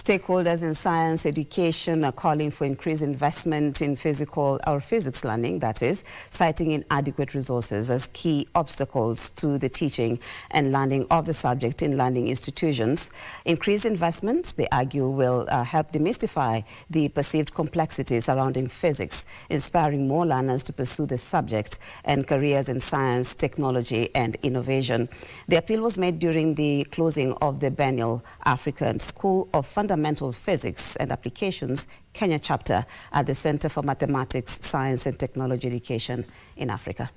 Stakeholders in science education are calling for increased investment in physics learning, that is, citing inadequate resources as key obstacles to the teaching and learning of the subject in learning institutions. Increased investments, they argue, will help demystify the perceived complexities surrounding physics, inspiring more learners to pursue the subject and careers in science, technology and innovation. The appeal was made during the closing of the Biennial African School of Fundamental Physics and Applications Kenya chapter at the Center for Mathematics, Science and Technology Education in Africa.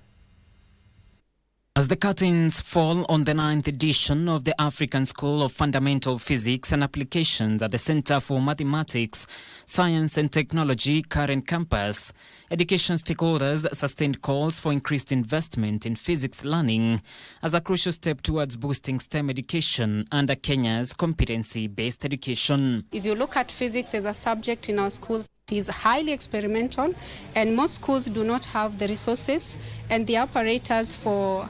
As the curtains fall on the 9th edition of the African School of Fundamental Physics and Applications at the Center for Mathematics, Science and Technology current campus, education stakeholders sustained calls for increased investment in physics learning as a crucial step towards boosting STEM education under Kenya's competency-based education. If you look at physics as a subject in our schools, it is highly experimental, and most schools do not have the resources and the apparatus for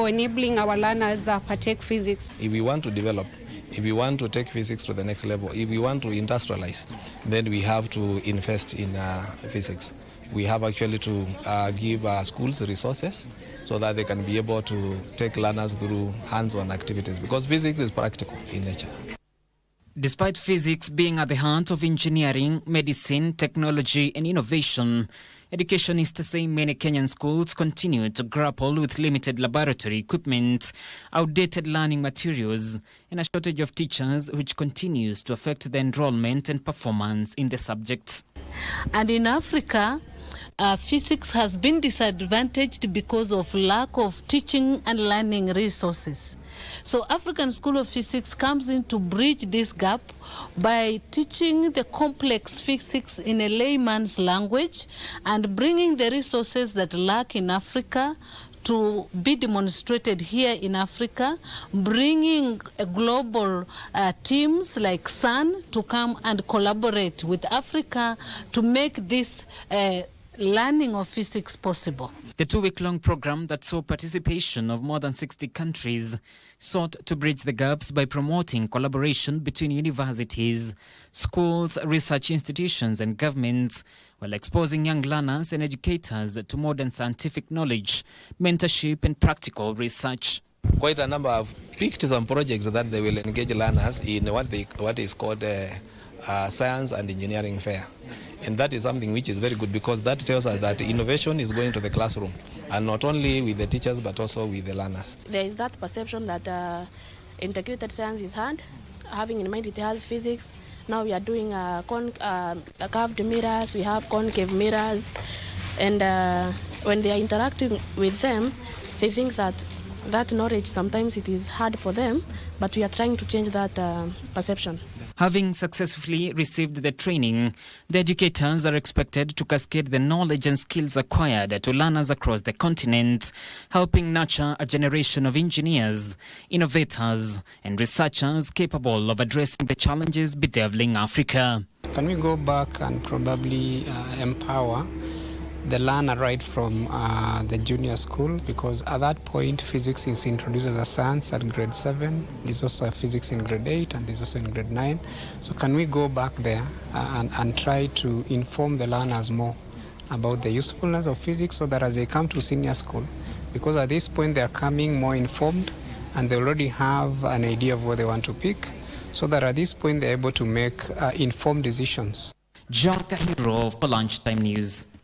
enabling our learners partake physics. If we want to develop, if we want to take physics to the next level, if we want to industrialize, then we have to invest in physics. We have actually to give schools resources so that they can be able to take learners through hands-on activities, because physics is practical in nature. Despite physics being at the heart of engineering, medicine, technology and innovation, educationists say many Kenyan schools continue to grapple with limited laboratory equipment, outdated learning materials and a shortage of teachers, which continues to affect the enrollment and performance in the subjects. And in Africa, physics has been disadvantaged because of lack of teaching and learning resources. So African School of Physics comes in to bridge this gap by teaching the complex physics in a layman's language and bringing the resources that lack in Africa to be demonstrated here in Africa, bringing global teams like SUN to come and collaborate with Africa to make this learning of physics possible. The two-week-long program that saw participation of more than 60 countries sought to bridge the gaps by promoting collaboration between universities, schools, research institutions and governments, while exposing young learners and educators to modern scientific knowledge, mentorship and practical research. Quite a number of picked some projects that they will engage learners in what is called science and engineering fair. And that is something which is very good, because that tells us that innovation is going to the classroom, and not only with the teachers but also with the learners. There is that perception that integrated science is hard, having in mind it has physics. Now we are doing curved mirrors, we have concave mirrors, and when they are interacting with them, they think that knowledge, sometimes it is hard for them, but we are trying to change that perception. Having successfully received the training, the educators are expected to cascade the knowledge and skills acquired to learners across the continent, helping nurture a generation of engineers, innovators and researchers capable of addressing the challenges bedeviling Africa. Can we go back and probably empower the learner right from the junior school, because at that point physics is introduced as a science at grade 7, there's also a physics in grade 8 and there's also in grade 9. So can we go back there and try to inform the learners more about the usefulness of physics, so that as they come to senior school, because at this point they are coming more informed and they already have an idea of what they want to pick, so that at this point they're able to make informed decisions. John Kahiro for Lunchtime News.